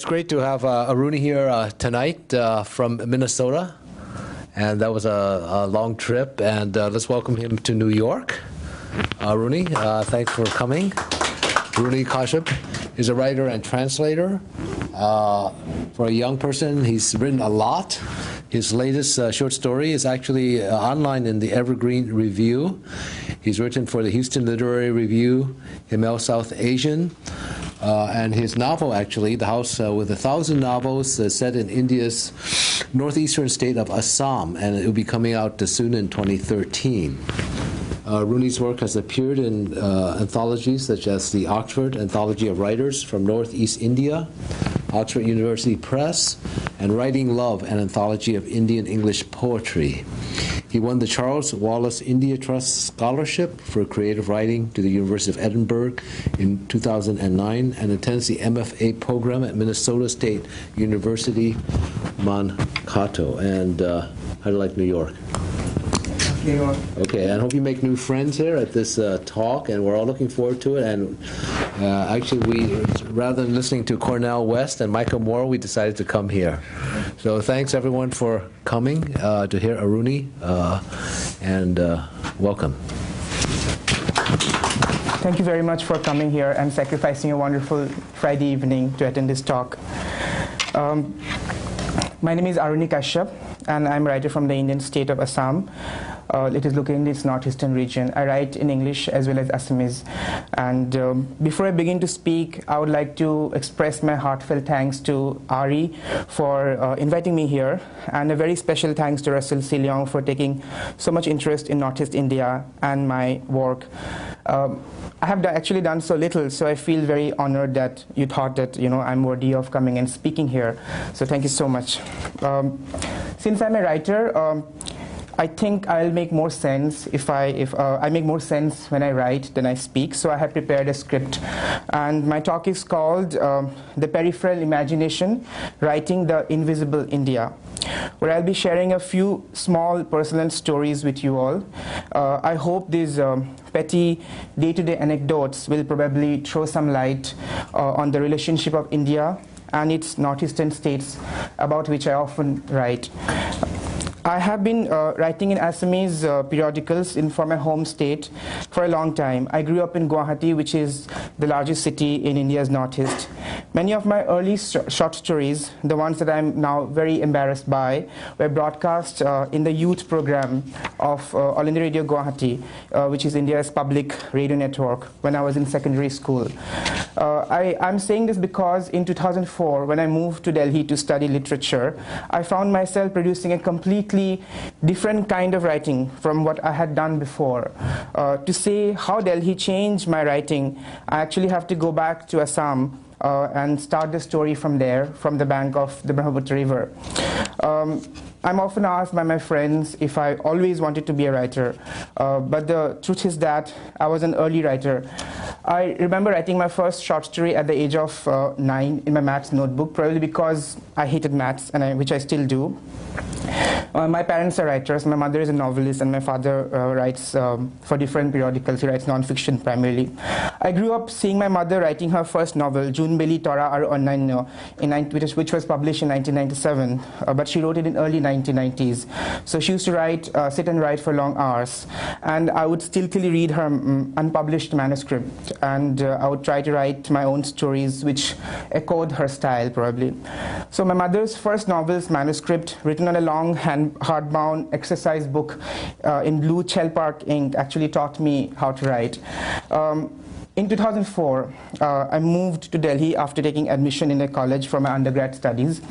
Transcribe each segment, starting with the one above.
It's great to have Aruni here tonight from Minnesota, and that was a long trip, and let's welcome him to New York. Aruni, thanks for coming. Aruni Kashyap is a writer and translator. For a young person, he's written a lot. His latest short story is actually online in the Evergreen Review. He's written for the Houston Literary Review, Himmel South Asian, and his novel, actually, The House with 1,000 Novels, set in India's northeastern state of Assam, and it will be coming out soon in 2013. Aruni's work has appeared in anthologies such as the Oxford Anthology of Writers from Northeast India, Oxford University Press, and Writing Love, an anthology of Indian English poetry. He won the Charles Wallace India Trust Scholarship for Creative Writing to the University of Edinburgh in 2009 and attends the MFA program at Minnesota State University, Mankato. And how do you like New York? New York. Okay, and I hope you make new friends here at this talk, and we're all looking forward to it. And actually, rather than listening to Cornell West and Michael Moore, we decided to come here. So thanks everyone for coming to hear Aruni, and welcome. Thank you very much for coming here and sacrificing a wonderful Friday evening to attend this talk. My name is Aruni Kashyap, and I'm a writer from the Indian state of Assam. It is located in this northeastern region. I write in English as well as Assamese. And before I begin to speak, I would like to express my heartfelt thanks to Ari for inviting me here, and a very special thanks to Russell Sillong for taking so much interest in Northeast India and my work. I have actually done so little, so I feel very honored that you thought that I'm worthy of coming and speaking here. So thank you so much. Since I'm a writer, I think I'll make more sense if I make more sense when I write than I speak. So I have prepared a script, and my talk is called "The Peripheral Imagination: Writing the Invisible India," where I'll be sharing a few small personal stories with you all. I hope these petty day-to-day anecdotes will probably throw some light on the relationship of India and its northeastern states, about which I often write. I have been writing in Assamese periodicals for my home state for a long time. I grew up in Guwahati, which is the largest city in India's northeast. Many of my early short stories, the ones that I'm now very embarrassed by, were broadcast in the youth program of All India Radio Guwahati, which is India's public radio network, when I was in secondary school. I'm saying this because in 2004, when I moved to Delhi to study literature, I found myself producing a completely different kind of writing from what I had done before. To say how Delhi changed my writing, I actually have to go back to Assam and start the story from there, from the bank of the Brahmaputra River. I'm often asked by my friends if I always wanted to be a writer, but the truth is that I was an early writer. I remember writing my first short story at the age of 9 in my maths notebook, probably because I hated maths, which I still do. My parents are writers. My mother is a novelist, and my father writes for different periodicals. He writes non-fiction primarily. I grew up seeing my mother writing her first novel, June Beli Tora Ar Onnaino, which was published in 1997, but she wrote it in early 1990s. So she used to sit and write for long hours, and I would stealthily read her unpublished manuscript, and I would try to write my own stories, which echoed her style, probably. So my mother's first novel's manuscript, written on a long hardbound exercise book in blue Chelpark ink, actually taught me how to write. In 2004, I moved to Delhi after taking admission in a college for my undergrad studies.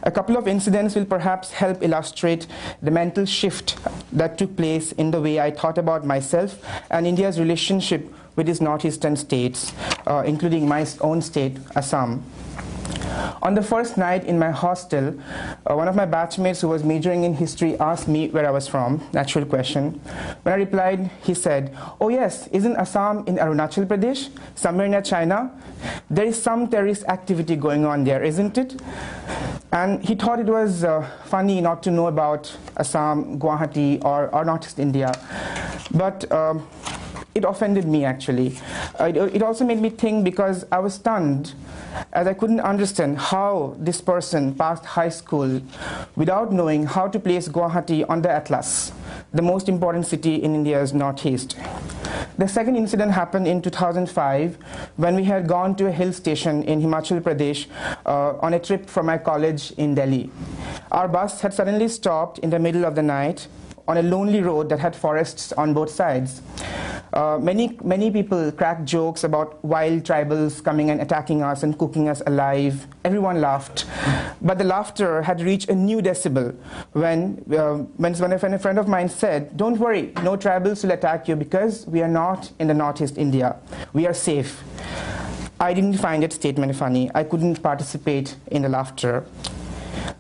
A couple of incidents will perhaps help illustrate the mental shift that took place in the way I thought about myself and India's relationship with its northeastern states, including my own state, Assam. On the first night in my hostel, one of my batchmates who was majoring in history asked me where I was from, natural question. When I replied, he said, "Oh yes, isn't Assam in Arunachal Pradesh, somewhere near China? There is some terrorist activity going on there, isn't it?" And he thought it was funny not to know about Assam, Guwahati, or Northeast India. But it offended me, actually. It also made me think, because I was stunned as I couldn't understand how this person passed high school without knowing how to place Guwahati on the atlas, the most important city in India's northeast. The second incident happened in 2005 when we had gone to a hill station in Himachal Pradesh on a trip from my college in Delhi. Our bus had suddenly stopped in the middle of the night on a lonely road that had forests on both sides. Many people cracked jokes about wild tribals coming and attacking us and cooking us alive. Everyone laughed. But the laughter had reached a new decibel when a friend of mine said, "Don't worry, no tribals will attack you because we are not in the northeast India. We are safe." I didn't find that statement funny. I couldn't participate in the laughter.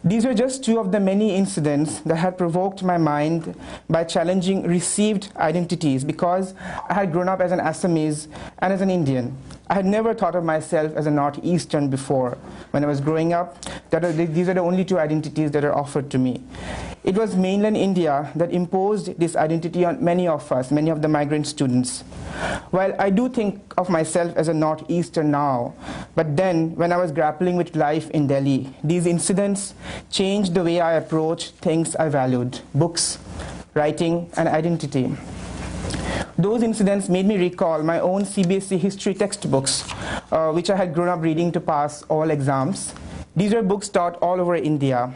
These were just two of the many incidents that had provoked my mind by challenging received identities, because I had grown up as an Assamese and as an Indian. I had never thought of myself as a Northeastern before. When I was growing up, these are the only two identities that are offered to me. It was mainland India that imposed this identity on many of us, many of the migrant students. While I do think of myself as a Northeastern now, but then when I was grappling with life in Delhi, these incidents changed the way I approached things I valued: books, writing, and identity. Those incidents made me recall my own CBSE history textbooks, which I had grown up reading to pass all exams. These were books taught all over India.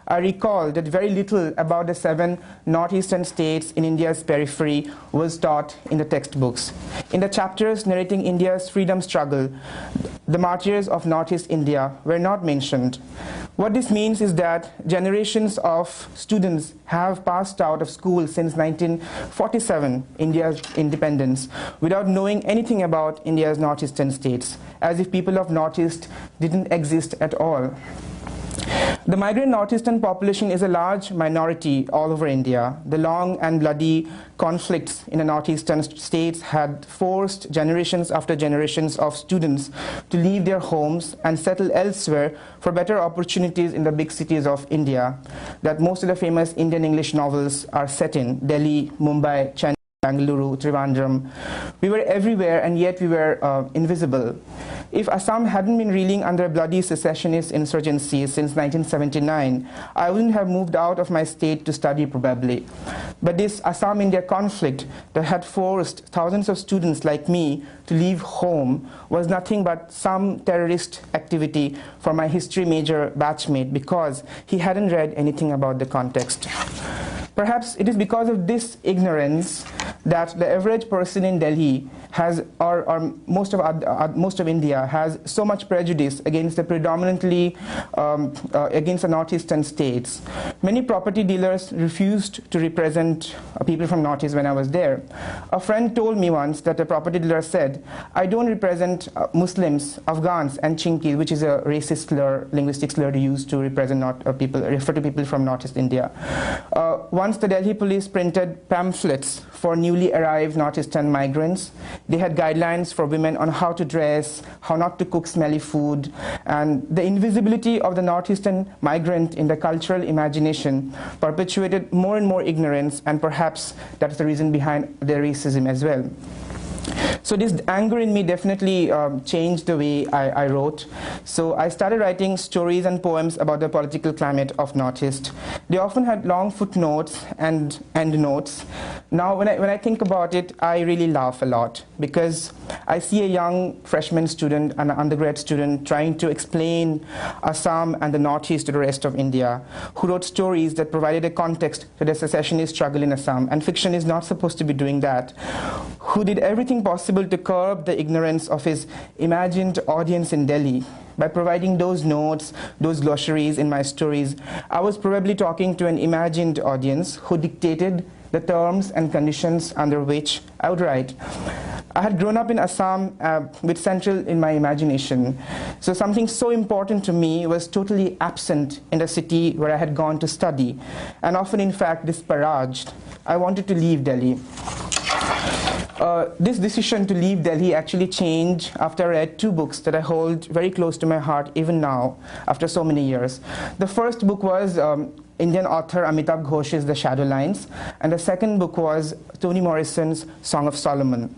I recall that very little about the 7 northeastern states in India's periphery was taught in the textbooks. In the chapters narrating India's freedom struggle, the martyrs of Northeast India were not mentioned. What this means is that generations of students have passed out of school since 1947, India's independence, without knowing anything about India's northeastern states, as if people of Northeast didn't exist at all. The migrant northeastern population is a large minority all over India. The long and bloody conflicts in the northeastern states had forced generations after generations of students to leave their homes and settle elsewhere for better opportunities in the big cities of India that most of the famous Indian English novels are set in: Delhi, Mumbai, Chennai, Bangalore, Trivandrum. We were everywhere, and yet we were invisible. If Assam hadn't been reeling under a bloody secessionist insurgency since 1979, I wouldn't have moved out of my state to study probably. But this Assam-India conflict that had forced thousands of students like me to leave home was nothing but some terrorist activity for my history major batchmate, because he hadn't read anything about the context. Perhaps it is because of this ignorance that the average person in Delhi has, or most of India has so much prejudice against the predominantly against the northeastern states. Many property dealers refused to represent people from Northeast when I was there. A friend told me once that a property dealer said, "I don't represent Muslims, Afghans, and Chinkies," which is a racist slur, linguistic slur to use to represent refer to people from Northeast India. Once the Delhi police printed pamphlets for newly arrived northeastern migrants. They had guidelines for women on how to dress, how not to cook smelly food, and the invisibility of the northeastern migrant in the cultural imagination perpetuated more and more ignorance, and perhaps that's the reason behind their racism as well. So this anger in me definitely changed the way I wrote. So I started writing stories and poems about the political climate of Northeast. They often had long footnotes and endnotes. Now when I think about it, I really laugh a lot, because I see a young freshman student and an undergrad student trying to explain Assam and the Northeast to the rest of India, who wrote stories that provided a context to the secessionist struggle in Assam, and fiction is not supposed to be doing that, who did everything possible to curb the ignorance of his imagined audience in Delhi. By providing those notes, those glossaries in my stories, I was probably talking to an imagined audience who dictated the terms and conditions under which I would write. I had grown up in Assam with Central in my imagination. So something so important to me was totally absent in the city where I had gone to study, and often in fact disparaged. I wanted to leave Delhi. This decision to leave Delhi actually changed after I read 2 books that I hold very close to my heart even now, after so many years. The first book was Indian author Amitabh Ghosh's The Shadow Lines, and the second book was Toni Morrison's Song of Solomon.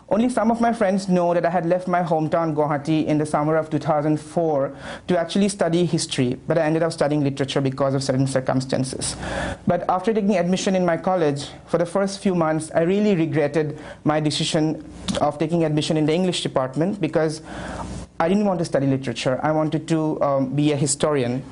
Only some of my friends know that I had left my hometown Guwahati in the summer of 2004 to actually study history, but I ended up studying literature because of certain circumstances. But after taking admission in my college, for the first few months, I really regretted my decision of taking admission in the English department because I didn't want to study literature. I wanted to be a historian.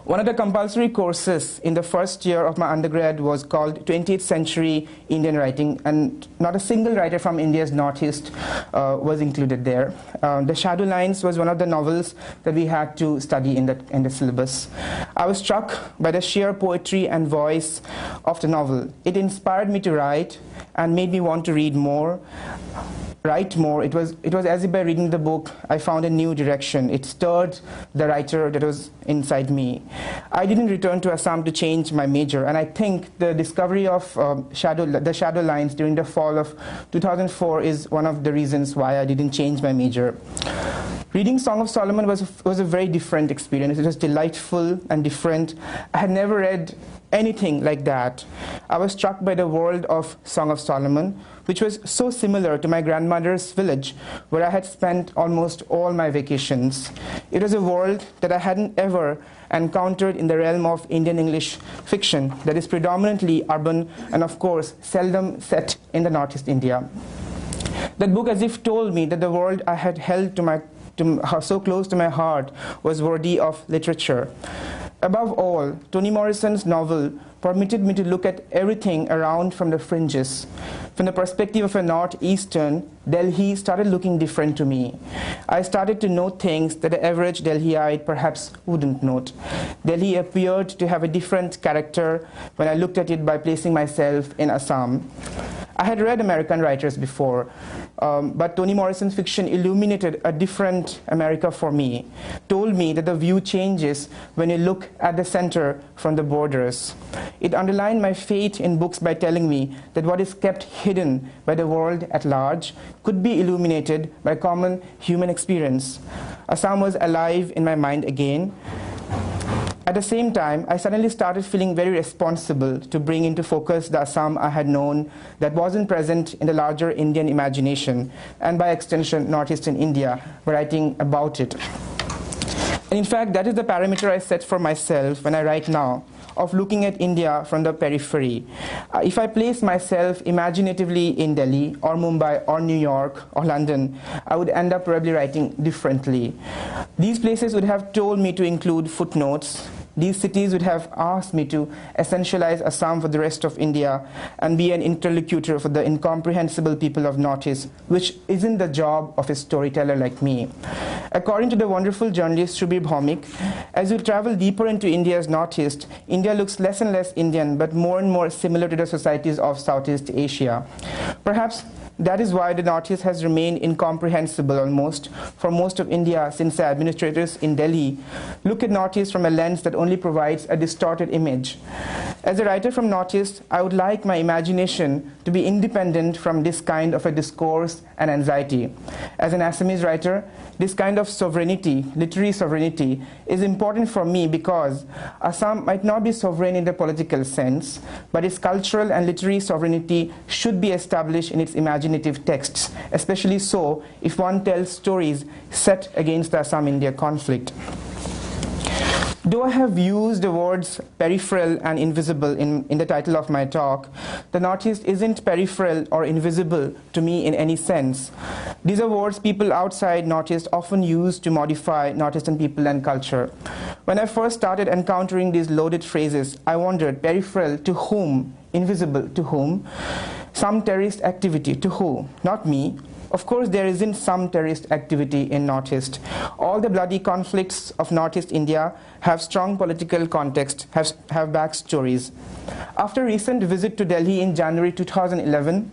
One of the compulsory courses in the first year of my undergrad was called 20th Century Indian Writing, and not a single writer from India's Northeast was included there. The Shadow Lines was one of the novels that we had to study in the syllabus. I was struck by the sheer poetry and voice of the novel. It inspired me to write and made me want to read more. Write more. It was as if by reading the book, I found a new direction. It stirred the writer that was inside me. I didn't return to Assam to change my major, and I think the discovery of the Shadow Lines during the fall of 2004 is one of the reasons why I didn't change my major. Reading Song of Solomon was a very different experience. It was delightful and different. I had never read anything like that. I was struck by the world of Song of Solomon, which was so similar to my grandmother's village, where I had spent almost all my vacations. It was a world that I hadn't ever encountered in the realm of Indian English fiction that is predominantly urban and, of course, seldom set in the Northeast India. That book as if told me that the world I had held so close to my heart was worthy of literature. Above all, Toni Morrison's novel permitted me to look at everything around from the fringes. From the perspective of a northeastern, Delhi started looking different to me. I started to note things that the average Delhiite perhaps wouldn't note. Delhi appeared to have a different character when I looked at it by placing myself in Assam. I had read American writers before, but Toni Morrison's fiction illuminated a different America for me, told me that the view changes when you look at the center from the borders. It underlined my faith in books by telling me that what is kept hidden by the world at large could be illuminated by common human experience. Assam was alive in my mind again. At the same time, I suddenly started feeling very responsible to bring into focus the Assam I had known that wasn't present in the larger Indian imagination, and by extension, Northeastern India, by writing about it. And in fact, that is the parameter I set for myself when I write now, of looking at India from the periphery. If I place myself imaginatively in Delhi or Mumbai or New York or London, I would end up probably writing differently. These places would have told me to include footnotes. These cities would have asked me to essentialize Assam for the rest of India and be an interlocutor for the incomprehensible people of Northeast, which isn't the job of a storyteller like me. According to the wonderful journalist Shubir Bhaumik, as you travel deeper into India's Northeast, India looks less and less Indian, but more and more similar to the societies of Southeast Asia. Perhaps that is why the Northeast has remained incomprehensible almost for most of India, since the administrators in Delhi look at Northeast from a lens that only provides a distorted image. As a writer from Northeast, I would like my imagination to be independent from this kind of a discourse and anxiety. As an Assamese writer, this kind of sovereignty, literary sovereignty, is important for me because Assam might not be sovereign in the political sense, but its cultural and literary sovereignty should be established in its imaginative texts, especially so if one tells stories set against the Assam-India conflict. Though I have used the words peripheral and invisible in the title of my talk, the Northeast isn't peripheral or invisible to me in any sense. These are words people outside Northeast often use to modify Northeastern people and culture. When I first started encountering these loaded phrases, I wondered, peripheral to whom? Invisible to whom? Some terrorist activity to who? Not me. Of course, there isn't some terrorist activity in Northeast. All the bloody conflicts of Northeast India have strong political context, have backstories. After a recent visit to Delhi in January 2011,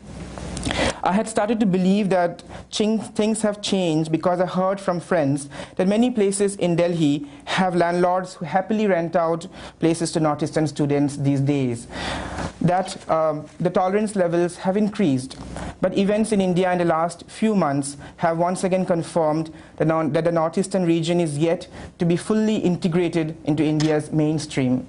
I had started to believe that things have changed because I heard from friends that many places in Delhi have landlords who happily rent out places to Northeastern students these days. That the tolerance levels have increased. But events in India in the last few months have once again confirmed that the northeastern region is yet to be fully integrated into India's mainstream.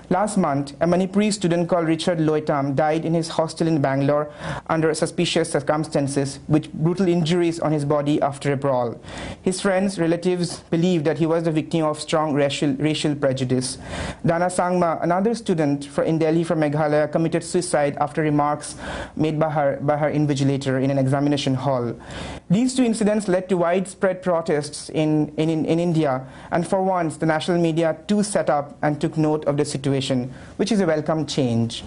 Last month, a Manipuri student called Richard Loitam died in his hostel in Bangalore under suspicious circumstances with brutal injuries on his body after a brawl. His friends, relatives believe that he was the victim of strong racial prejudice. Dana Sangma, another student in Delhi from Meghalaya, committed suicide after remarks made by her invigilator in an examination hall. These two incidents led to widespread protests in India, and for once the national media too sat up and took note of the situation, which is a welcome change.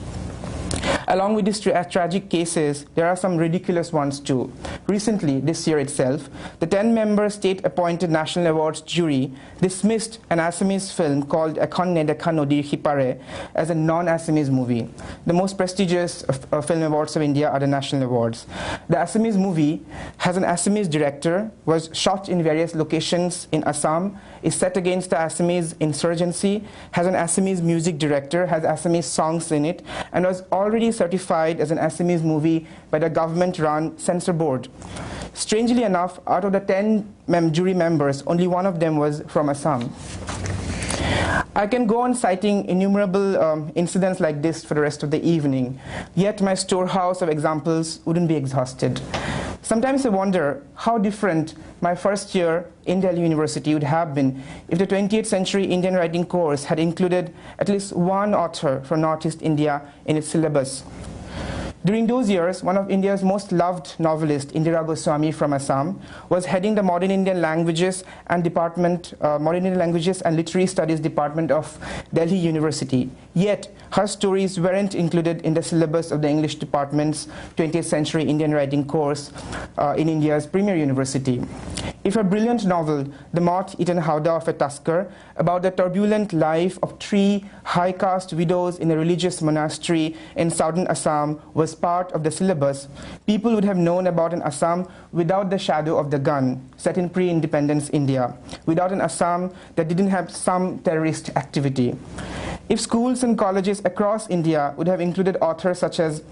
Along with these tragic cases, there are some ridiculous ones too. Recently, this year itself, the 10-member state-appointed National Awards jury dismissed an Assamese film called Ekhonne Dekha Nodir Hipare as a non-Assamese movie. The most prestigious film awards of India are the National Awards. The Assamese movie has an Assamese director, was shot in various locations in Assam, is set against the Assamese insurgency, has an Assamese music director, has Assamese songs in it, and was already certified as an Assamese movie by the government-run censor board. Strangely enough, out of the 10 jury members, only one of them was from Assam. I can go on citing innumerable incidents like this for the rest of the evening, yet my storehouse of examples wouldn't be exhausted. Sometimes I wonder how different my first year in Delhi University would have been if the 20th century Indian writing course had included at least one author from Northeast India in its syllabus. During those years, one of India's most loved novelists, Indira Goswami from Assam, was heading the Modern Indian Languages and Literary Studies Department of Delhi University. Yet, her stories weren't included in the syllabus of the English department's 20th century Indian writing course in India's premier university. If a brilliant novel, The Moth-Eaten Howdah of a Tusker, about the turbulent life of 3 high-caste widows in a religious monastery in southern Assam, was part of the syllabus, people would have known about an Assam without the shadow of the gun, set in pre-independence India, without an Assam that didn't have some terrorist activity. If schools and colleges across India would have included authors such as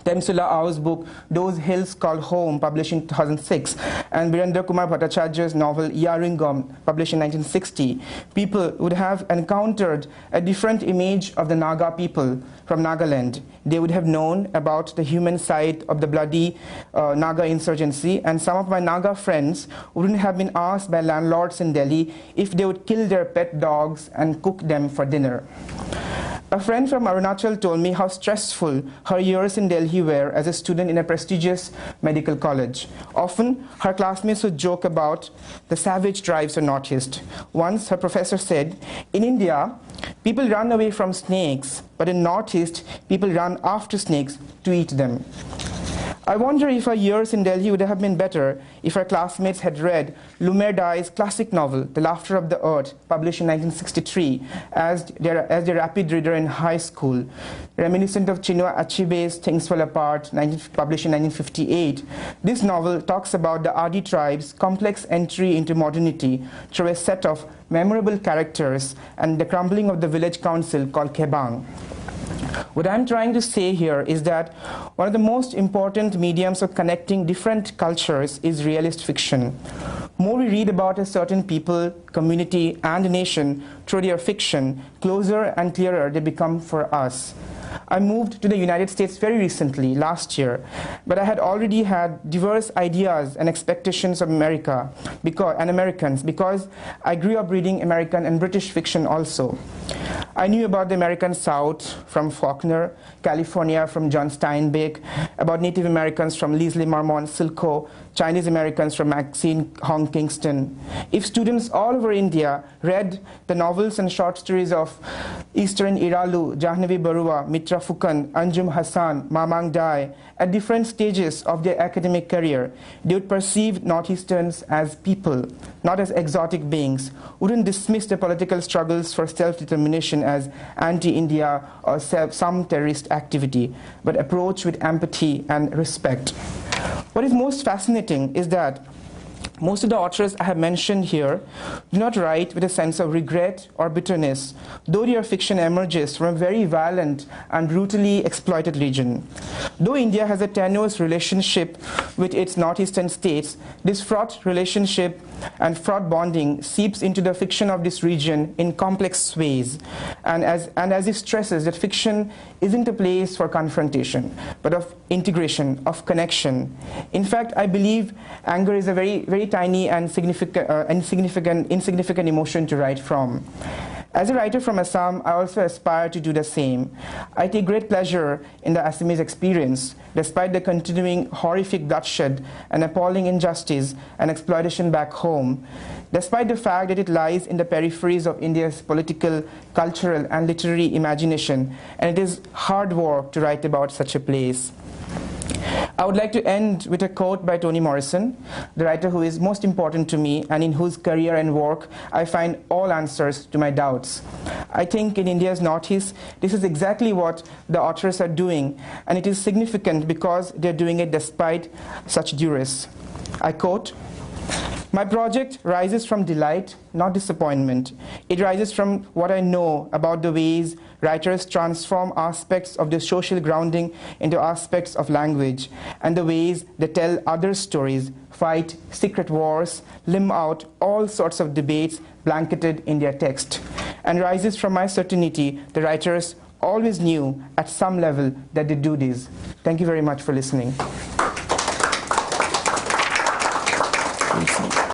Temsula Ao's book, Those Hills Call Home, published in 2006, and Birendra Kumar Bhattacharya's novel, Yaringam, published in 1960, people would have encountered a different image of the Naga people from Nagaland. They would have known about the human side of the bloody Naga insurgency, and some of my Naga friends wouldn't have been asked by landlords in Delhi if they would kill their pet dogs and cook them for dinner. A friend from Arunachal told me how stressful her years in Delhi were as a student in a prestigious medical college. Often, her classmates would joke about the savage drives of Northeast. Once, her professor said, "In India, people run away from snakes, but in Northeast, people run after snakes to eat them." I wonder if her years in Delhi would have been better if her classmates had read Lumer Dai's classic novel, The Laughter of the Earth, published in 1963, as their rapid reader in high school. Reminiscent of Chinua Achebe's Things Fall Apart, published in 1958, this novel talks about the Adi tribe's complex entry into modernity through a set of memorable characters and the crumbling of the village council called Kebang. What I'm trying to say here is that one of the most important mediums of connecting different cultures is realist fiction. More we read about a certain people, community, and nation through their fiction, closer and clearer they become for us. I moved to the United States very recently, last year, but I had already had diverse ideas and expectations of America and Americans because I grew up reading American and British fiction also. I knew about the American South from Faulkner, California from John Steinbeck, about Native Americans from Leslie Marmon Silko, Chinese Americans from Maxine Hong Kingston. If students all over India read the novels and short stories of Eastern Iralu, Jahnavi Barua, Mitra Fukan, Anjum Hassan, Mamang Dai, at different stages of their academic career, they would perceive Northeasterns as people, not as exotic beings, wouldn't dismiss the political struggles for self-determination as anti-India or some terrorist activity, but approach with empathy and respect. What is most fascinating is that Most of the authors I have mentioned here do not write with a sense of regret or bitterness, though their fiction emerges from a very violent and brutally exploited region. Though India has a tenuous relationship with its northeastern states, this fraught relationship and fraught bonding seeps into the fiction of this region in complex ways, and as it stresses that fiction isn't a place for confrontation, but of integration, of connection. In fact, I believe anger is a very tiny and insignificant emotion to write from. As a writer from Assam, I also aspire to do the same. I take great pleasure in the Assamese experience, despite the continuing horrific bloodshed and appalling injustice and exploitation back home, despite the fact that it lies in the peripheries of India's political, cultural, and literary imagination, and it is hard work to write about such a place. I would like to end with a quote by Toni Morrison, the writer who is most important to me and in whose career and work I find all answers to my doubts. I think in India's Northeast, this is exactly what the authors are doing, and it is significant because they're doing it despite such duress. I quote, "My project rises from delight, not disappointment. It rises from what I know about the ways writers transform aspects of their social grounding into aspects of language, and the ways they tell other stories, fight secret wars, limn out all sorts of debates blanketed in their text, and rises from my certainty the writers always knew at some level that they do this." Thank you very much for listening.